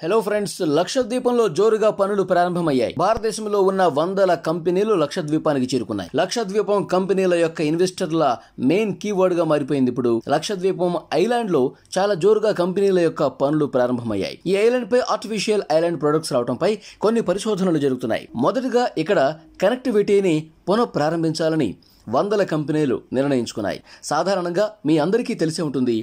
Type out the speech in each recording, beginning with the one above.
Hello friends, లక్షద్వీపంలో జోరుగా పనులు ప్రారంభమయ్యాయి. భారతదేశంలో ఉన్న వందల కంపెనీలు లక్షద్వీపానికి చేరుకున్నాయి. లక్షద్వీపం కంపెనీల యొక్క ఇన్వెస్టర్ల మెయిన్ కీవర్డ్ గా మారిపోయింది. ఇప్పుడు లక్షద్వీపం ఐలాండ్ లో చాలా జోరుగా కంపెనీల యొక్క పనులు ప్రారంభమయ్యాయి. ఈ ఐలాండ్ పై ఆర్టిఫిషియల్ ఐలాండ్ ప్రొడక్ట్స్ రావడంపై కొన్ని పరిశోధనలు జరుగుతున్నాయి. మొదటిగా ఇక్కడ కనెక్టివిటీని పునః ప్రారంభించాలని వందల కంపెనీలు నిర్ణయించుకున్నాయి. సాధారణంగా మీ అందరికీ తెలిసే ఉంటుంది,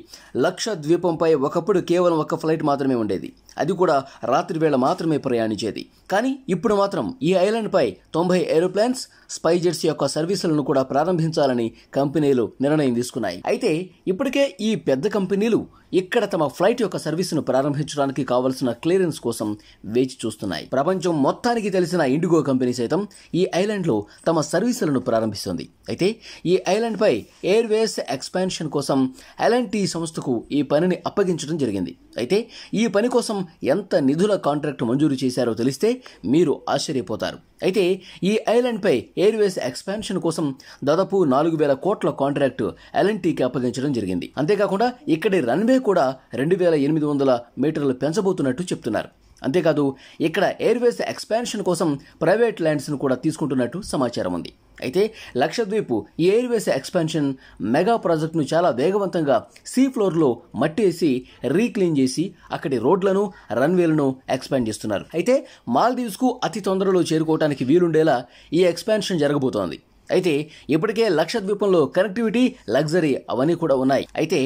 లక్షద్వీపంపై ఒకప్పుడు కేవలం ఒక ఫ్లైట్ మాత్రమే ఉండేది. అది కూడా రాత్రి వేళ మాత్రమే ప్రయాణించేది. కానీ ఇప్పుడు మాత్రం ఈ ఐలాండ్ పై 90 ఏరోప్లేన్స్, స్పైజెట్స్ యొక్క సర్వీసులను కూడా ప్రారంభించాలని కంపెనీలు నిర్ణయం తీసుకున్నాయి. అయితే ఇప్పటికే ఈ పెద్ద కంపెనీలు ఇక్కడ తమ ఫ్లైట్ యొక్క సర్వీసును ప్రారంభించడానికి కావలసిన క్లియరెన్స్ కోసం వేచి చూస్తున్నాయి. ప్రపంచం మొత్తానికి తెలిసిన ఇండిగో కంపెనీ సైతం ఈ ఐలాండ్ లో తమ సర్వీసులను ప్రారంభిస్తుంది. అయితే ఈ ఐలాండ్ పై ఎయిర్వేస్ ఎక్స్పాన్షన్ కోసం ఎల్ఎన్టీ సంస్థకు ఈ పనిని అప్పగించడం జరిగింది. అయితే ఈ పని కోసం ఎంత నిధుల కాంట్రాక్ట్ మంజూరు చేశారో తెలిస్తే మీరు ఆశ్చర్యపోతారు. అయితే ఈ ఐలాండ్ పై ఎయిర్వేస్ ఎక్స్పాన్షన్ కోసం దాదాపు 4,000 కోట్ల కాంట్రాక్ట్ ఎల్ఎన్టీకి అప్పగించడం జరిగింది. అంతేకాకుండా ఇక్కడి రన్వే కూడా 2,800 మీటర్లు పెంచబోతున్నట్టు చెప్తున్నారు. అంతేకాదు ఇక్కడ ఎయిర్వేస్ ఎక్స్పాన్షన్ కోసం ప్రైవేట్ ల్యాండ్స్ ను కూడా తీసుకుంటున్నట్టు సమాచారం ఉంది. అయితే లక్షద్వీప్ ఈ ఎయిర్వేస్ ఎక్స్పాన్షన్ మెగా ప్రాజెక్టును చాలా వేగవంతంగా సీ ఫ్లోర్లో మట్టి వేసి రీక్లీన్ చేసి అక్కడి రోడ్లను, రన్వేలను ఎక్స్పాండ్ చేస్తున్నారు. అయితే మాల్దీవ్స్కు అతి తొందరలో చేరుకోవడానికి వీలుండేలా ఈ ఎక్స్పాన్షన్ జరగబోతోంది. అయితే ఇప్పటికే లక్షద్వీపంలో కనెక్టివిటీ, లగ్జరీ అవన్నీ కూడా ఉన్నాయి. అయితే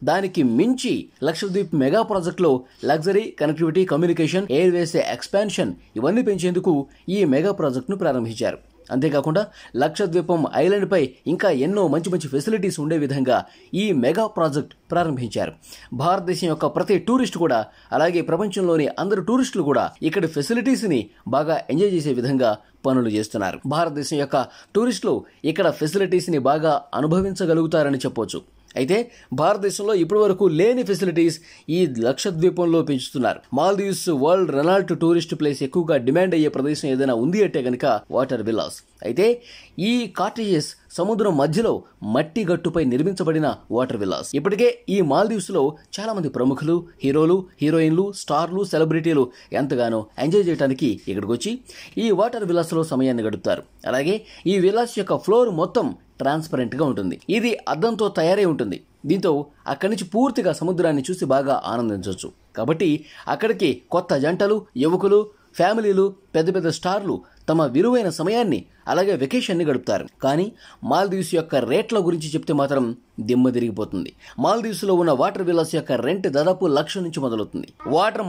దానికి మించి లక్షద్వీప్ మెగా ప్రాజెక్టులో luxury, connectivity, communication, Airways expansion ఇవన్నీ పెంచేందుకు ఈ మెగా ప్రాజెక్టును ప్రారంభించారు. అంతేకాకుండా లక్షద్వీపం ఐలాండ్ పై ఇంకా ఎన్నో మంచి మంచి ఫెసిలిటీస్ ఉండే విధంగా ఈ మెగా ప్రాజెక్ట్ ప్రారంభించారు. భారతదేశం యొక్క ప్రతి టూరిస్ట్ కూడా, అలాగే ప్రపంచంలోని అందరు టూరిస్టులు కూడా ఇక్కడి ఫెసిలిటీస్ ని బాగా ఎంజాయ్ చేసే విధంగా పనులు చేస్తున్నారు. భారతదేశం యొక్క టూరిస్టులు ఇక్కడ ఫెసిలిటీస్ ని బాగా అనుభవించగలుగుతారని చెప్పొచ్చు. అయితే భారతదేశంలో ఇప్పటి వరకు లేని ఫెసిలిటీస్ ఈ లక్షద్వీపంలో పెంచుతున్నారు. Maldives world Renault tourist place, ఎక్కువగా డిమాండ్ అయ్యే ప్రదేశం ఏదైనా ఉంది అంటే కనుక వాటర్ విల్లాస్. అయితే ఈ కాటేజెస్ సముద్రం మధ్యలో మట్టి గట్టుపై నిర్మించబడిన వాటర్ విల్లాస్. ఇప్పటికే ఈ మాల్దీవ్స్ లో చాలా మంది ప్రముఖులు, హీరోలు, హీరోయిన్లు, స్టార్లు, సెలబ్రిటీలు ఎంతగానో ఎంజాయ్ చేయడానికి ఇక్కడికి వచ్చి ఈ వాటర్ విల్లాస్ లో సమయాన్ని గడుపుతారు. అలాగే ఈ విల్లాస్ యొక్క ఫ్లోర్ మొత్తం ట్రాన్స్పరెంట్ గా ఉంటుంది. ఇది అద్దంతో తయారై ఉంటుంది. దీంతో అక్కడి నుంచి పూర్తిగా సముద్రాన్ని చూసి బాగా ఆనందించవచ్చు. కాబట్టి అక్కడికి కొత్త జంటలు, యువకులు, ఫ్యామిలీలు, పెద్ద పెద్ద స్టార్లు తమ విలువైన సమయాన్ని, అలాగే వెకేషన్ ని గడుపుతారు. కానీ మాల్దీవ్స్ యొక్క రేట్ల గురించి చెప్తే మాత్రం దిమ్మ తిరిగిపోతుంది. మాల్దీవ్స్ లో ఉన్న వాటర్ విల్లాస్ యొక్క రెంట్ దాదాపు 1,00,000 నుంచి మొదలవుతుంది.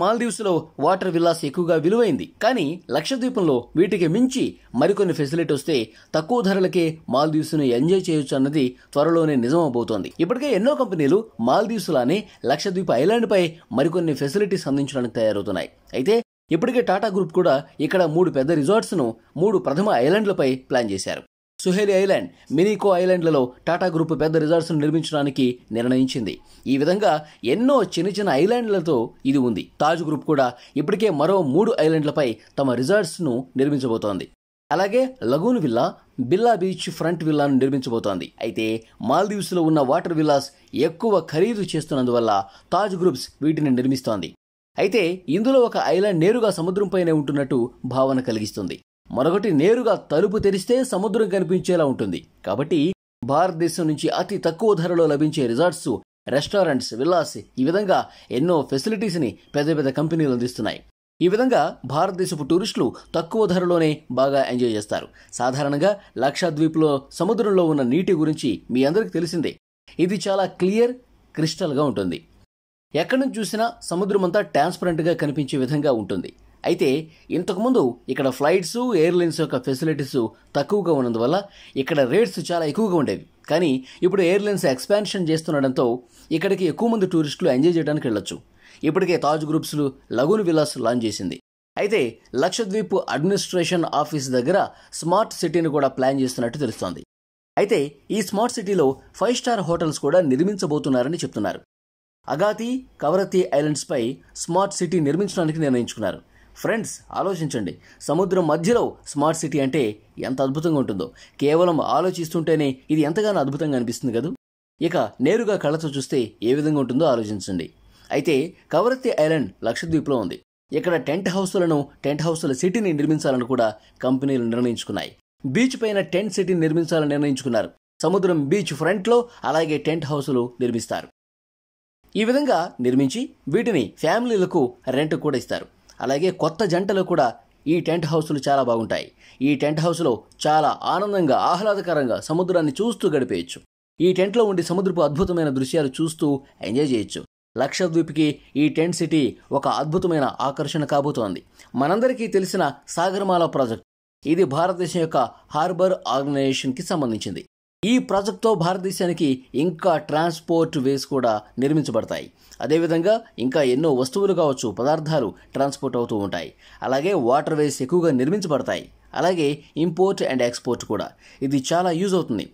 మాల్దీవ్స్ లో వాటర్ విల్లాస్ ఎక్కువగా విలువైంది. కానీ లక్షద్వీపంలో వీటికి మించి మరికొన్ని ఫెసిలిటీ వస్తే తక్కువ ధరలకే మాల్దీవ్స్ ను ఎంజాయ్ చేయొచ్చు అన్నది త్వరలోనే నిజం అవబోతోంది. ఇప్పటికే ఎన్నో కంపెనీలు మాల్దీవ్స్ లానే లక్షద్వీప్ ఐలాండ్ పై మరికొన్ని ఫెసిలిటీస్ అందించడానికి తయారవుతున్నాయి. అయితే ఇప్పటికే టాటా గ్రూప్ కూడా ఇక్కడ 3 పెద్ద రిసార్ట్స్ ను 3 ప్రథమ ఐలాండ్లపై ప్లాన్ చేశారు. సుహేలి ఐలాండ్, మినికో ఐలాండ్లలో టాటా గ్రూప్ పెద్ద రిసార్ట్స్ ను నిర్మించడానికి నిర్ణయించింది. ఈ విధంగా ఎన్నో చిన్న చిన్న ఐలాండ్లతో ఇది ఉంది. తాజ్ గ్రూప్ కూడా ఇప్పటికే మరో 3 ఐలాండ్లపై తమ రిసార్ట్స్ ను నిర్మించబోతోంది. అలాగే లగూన్ విల్లా, బిల్లా బీచ్ ఫ్రంట్ విల్లాను నిర్మించబోతోంది. అయితే మాల్దీవ్స్ లో ఉన్న వాటర్ విల్లాస్ ఎక్కువ ఖరీదు చేస్తున్నందువల్ల తాజ్ గ్రూప్స్ వీటిని నిర్మిస్తోంది. అయితే ఇందులో ఒక ఐలాండ్ నేరుగా సముద్రంపైనే ఉంటున్నట్టు భావన కలిగిస్తుంది. మరొకటి నేరుగా తలుపు తెరిస్తే సముద్రం కనిపించేలా ఉంటుంది. కాబట్టి భారతదేశం నుంచి అతి తక్కువ ధరలో లభించే రిసార్ట్స్, రెస్టారెంట్స్, విల్లాస్ ఈ విధంగా ఎన్నో ఫెసిలిటీస్ ని పెద్ద పెద్ద కంపెనీలు అందిస్తున్నాయి. ఈ విధంగా భారతదేశపు టూరిస్టులు తక్కువ ధరలోనే బాగా ఎంజాయ్ చేస్తారు. సాధారణంగా లక్షద్వీప్ లో సముద్రంలో ఉన్న నీటి గురించి మీ అందరికీ తెలిసిందే. ఇది చాలా క్లియర్, క్రిస్టల్ గా ఉంటుంది. ఎక్కడి నుంచి చూసినా సముద్రం అంతా ట్రాన్స్పరెంట్ గా కనిపించే విధంగా ఉంటుంది. అయితే ఇంతకుముందు ఇక్కడ ఫ్లైట్స్, ఎయిర్లైన్స్ యొక్క ఫెసిలిటీస్ తక్కువగా ఉన్నందువల్ల ఇక్కడ రేట్స్ చాలా ఎక్కువగా ఉండేవి. కానీ ఇప్పుడు ఎయిర్లైన్స్ ఎక్స్పాన్షన్ చేస్తుండటంతో ఇక్కడికి ఎక్కువ మంది టూరిస్టులు ఎంజాయ్ చేయడానికి వెళ్ళొచ్చు. ఇప్పటికే Taj groups lagoon villas launch చేసింది. అయితే లక్షద్వీప్ అడ్మినిస్ట్రేషన్ ఆఫీస్ దగ్గర స్మార్ట్ సిటీని కూడా ప్లాన్ చేస్తున్నట్టు తెలుస్తోంది. అయితే ఈ స్మార్ట్ సిటీలో 5 స్టార్ హోటల్స్ కూడా నిర్మించబోతున్నారని చెప్తున్నారు. అగాతి, కవరత్తి ఐలాండ్స్ పై స్మార్ట్ సిటీ నిర్మించడానికి నిర్ణయించుకున్నారు. ఫ్రెండ్స్, ఆలోచించండి, సముద్రం మధ్యలో స్మార్ట్ సిటీ అంటే ఎంత అద్భుతంగా ఉంటుందో. కేవలం ఆలోచిస్తుంటేనే ఇది ఎంతగానో అద్భుతంగా అనిపిస్తుంది కదా. ఇక నేరుగా కళ్ళతో చూస్తే ఏ విధంగా ఉంటుందో ఆలోచించండి. అయితే కవరత్తి ఐలాండ్ లక్షద్వీప్లో ఉంది. ఇక్కడ టెంట్ హౌస్ల సిటీని నిర్మించాలని కూడా కంపెనీలు నిర్ణయించుకున్నాయి. బీచ్ పైన టెంట్ సిటీని నిర్మించాలని నిర్ణయించుకున్నారు. సముద్రం బీచ్ ఫ్రంట్లో అలాగే టెంట్ హౌసులు నిర్మిస్తారు. ఈ విధంగా నిర్మించి వీటిని ఫ్యామిలీలకు రెంట్ కూడా ఇస్తారు. అలాగే కొత్త జంటలు కూడా ఈ టెంట్ హౌసులు చాలా బాగుంటాయి. ఈ టెంట్ హౌస్లో చాలా ఆనందంగా ఆహ్లాదకరంగా సముద్రాన్ని చూస్తూ గడిపేయచ్చు. ఈ టెంట్లో ఉండి సముద్రపు అద్భుతమైన దృశ్యాలు చూస్తూ ఎంజాయ్ చేయొచ్చు. లక్షద్వీప్కి ఈ టెంట్ సిటీ ఒక అద్భుతమైన ఆకర్షణ కాబోతోంది. మనందరికీ తెలిసిన సాగరమాల ప్రాజెక్ట్, ఇది భారతదేశం యొక్క హార్బర్ ఆర్గనైజేషన్కి సంబంధించింది. ఈ ప్రాజెక్టుతో భారతదేశానికి ఇంకా ట్రాన్స్పోర్ట్ వేస్ కూడా నిర్మించబడతాయి. అదేవిధంగా ఇంకా ఎన్నో వస్తువులు కావచ్చు, పదార్థాలు ట్రాన్స్పోర్ట్ అవుతూ ఉంటాయి. అలాగే వాటర్ వేస్ ఎక్కువగా నిర్మించబడతాయి. అలాగే ఇంపోర్ట్ అండ్ ఎక్స్పోర్ట్ కూడా ఇది చాలా యూజ్ అవుతుంది.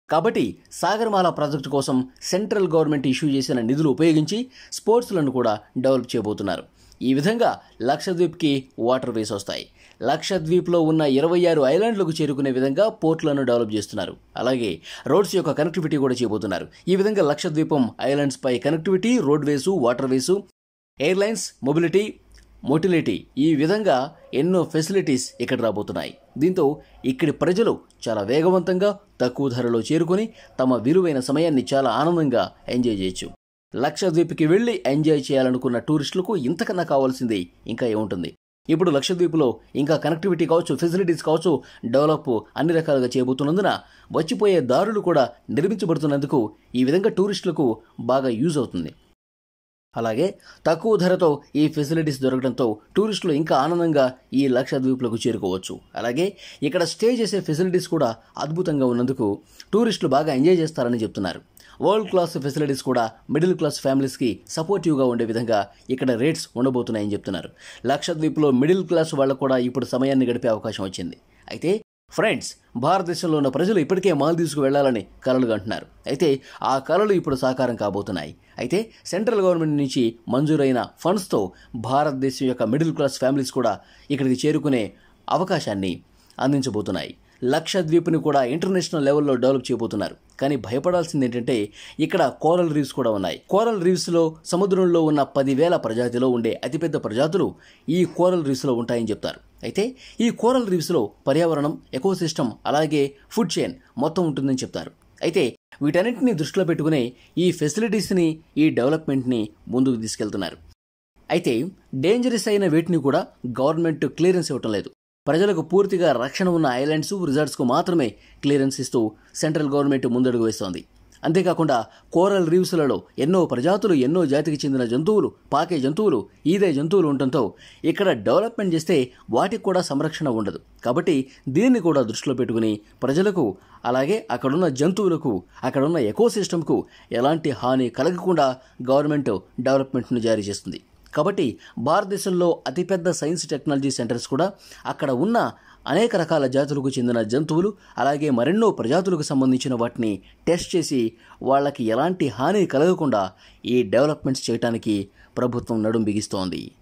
కాబట్టి సాగరమాల ప్రాజెక్టు కోసం సెంట్రల్ గవర్నమెంట్ ఇష్యూ చేసిన నిధులు ఉపయోగించి స్పోర్ట్స్లను కూడా డెవలప్ చేయబోతున్నారు. ఈ విధంగా లక్షద్వీప్కి వాటర్ వేస్ వస్తాయి. లక్షద్వీప్లో ఉన్న 26 ఐలాండ్లకు చేరుకునే విధంగా పోర్ట్లను డెవలప్ చేస్తున్నారు. అలాగే రోడ్స్ యొక్క కనెక్టివిటీ కూడా చేయబోతున్నారు. ఈ విధంగా లక్షద్వీపం ఐలాండ్స్ పై కనెక్టివిటీ, రోడ్ వేసు, వాటర్ వేసు, ఎయిర్లైన్స్, మొటిలిటీ, ఈ విధంగా ఎన్నో ఫెసిలిటీస్ ఇక్కడ రాబోతున్నాయి. దీంతో ఇక్కడి ప్రజలు చాలా వేగవంతంగా తక్కువ ధరలో చేరుకొని తమ విలువైన సమయాన్ని చాలా ఆనందంగా ఎంజాయ్ చేయొచ్చు. లక్షద్వీప్కి వెళ్ళి ఎంజాయ్ చేయాలనుకున్న టూరిస్టులకు ఇంతకన్నా కావాల్సింది ఇంకా ఏముంటుంది? ఇప్పుడు లక్షద్వీప్లో ఇంకా కనెక్టివిటీ కావచ్చు, ఫెసిలిటీస్ కావచ్చు, డెవలప్ అన్ని రకాలుగా చేయబోతున్నందున వచ్చిపోయే దారులు కూడా నిర్మించబడుతున్నందుకు ఈ విధంగా టూరిస్టులకు బాగా యూజ్ అవుతుంది. అలాగే తక్కువ ధరతో ఈ ఫెసిలిటీస్ దొరకడంతో టూరిస్టులు ఇంకా ఆనందంగా ఈ లక్షద్వీప్లకు చేరుకోవచ్చు. అలాగే ఇక్కడ స్టే చేసే ఫెసిలిటీస్ కూడా అద్భుతంగా ఉన్నందుకు టూరిస్టులు బాగా ఎంజాయ్ చేస్తారని చెప్తున్నారు. వరల్డ్ క్లాస్ ఫెసిలిటీస్ కూడా మిడిల్ క్లాస్ ఫ్యామిలీస్కి సపోర్టివ్గా ఉండే విధంగా ఇక్కడ రేట్స్ ఉండబోతున్నాయని చెప్తున్నారు. లక్షద్వీప్లో మిడిల్ క్లాస్ వాళ్ళకు కూడా ఇప్పుడు సమయాన్ని గడిపే అవకాశం వచ్చింది. అయితే ఫ్రెండ్స్, భారతదేశంలో ఉన్న ప్రజలు ఇప్పటికే మాల్దీవ్స్కు వెళ్లాలని కలలు కంటున్నారు. అయితే ఆ కలలు ఇప్పుడు సాకారం కాబోతున్నాయి. అయితే సెంట్రల్ గవర్నమెంట్ నుంచి మంజూరైన ఫండ్స్తో భారతదేశం యొక్క మిడిల్ క్లాస్ ఫ్యామిలీస్ కూడా ఇక్కడికి చేరుకునే అవకాశాన్ని అందించబోతున్నాయి. లక్షద్వీప్ని కూడా ఇంటర్నేషనల్ లెవెల్లో డెవలప్ చేయబోతున్నారు. కానీ భయపడాల్సింది ఏంటంటే ఇక్కడ కోరల్ రీఫ్స్ కూడా ఉన్నాయి. కోరల్ రీఫ్స్లో సముద్రంలో ఉన్న 10,000 ప్రజాతిలో ఉండే అతిపెద్ద ప్రజాతులు ఈ కోరల్ రీఫ్స్లో ఉంటాయని చెప్తారు. అయితే ఈ కోరల్ రీఫ్స్లో పర్యావరణం, ఎకోసిస్టమ్, అలాగే ఫుడ్ చైన్ మొత్తం ఉంటుందని చెప్తారు. అయితే వీటన్నింటినీ దృష్టిలో పెట్టుకునే ఈ ఫెసిలిటీస్ని, ఈ డెవలప్మెంట్ని ముందుకు తీసుకెళ్తున్నారు. అయితే డేంజరస్ అయిన వీటిని కూడా గవర్నమెంట్ క్లియరెన్స్ ఇవ్వటం లేదు. ప్రజలకు పూర్తిగా రక్షణ ఉన్న ఐలాండ్స్, రిసార్ట్స్కు మాత్రమే క్లియరెన్స్ ఇస్తూ సెంట్రల్ గవర్నమెంట్ ముందడుగు వేస్తోంది. అంతేకాకుండా కోరల్ రీవ్స్లలో ఎన్నో ప్రజాతులు, ఎన్నో జాతికి చెందిన జంతువులు, పాకే జంతువులు, ఈదే జంతువులు ఉండటంతో ఇక్కడ డెవలప్మెంట్ చేస్తే వాటికి కూడా సంరక్షణ ఉండదు. కాబట్టి దీన్ని కూడా దృష్టిలో పెట్టుకుని ప్రజలకు, అలాగే అక్కడున్న జంతువులకు, అక్కడున్న ఎకోసిస్టమ్కు ఎలాంటి హాని కలగకుండా గవర్నమెంట్ డెవలప్మెంట్ను జారీ చేస్తుంది. కాబట్టి భారతదేశంలో అతిపెద్ద సైన్స్ టెక్నాలజీ సెంటర్స్ కూడా అక్కడ ఉన్న అనేక రకాల జాతులకు చెందిన జంతువులు, అలాగే మరెన్నో ప్రజాతులకు సంబంధించిన వాటిని టెస్ట్ చేసి వాళ్ళకి ఎలాంటి హాని కలగకుండా ఈ డెవలప్మెంట్స్ చేయడానికి ప్రభుత్వం నడుం బిగిస్తోంది.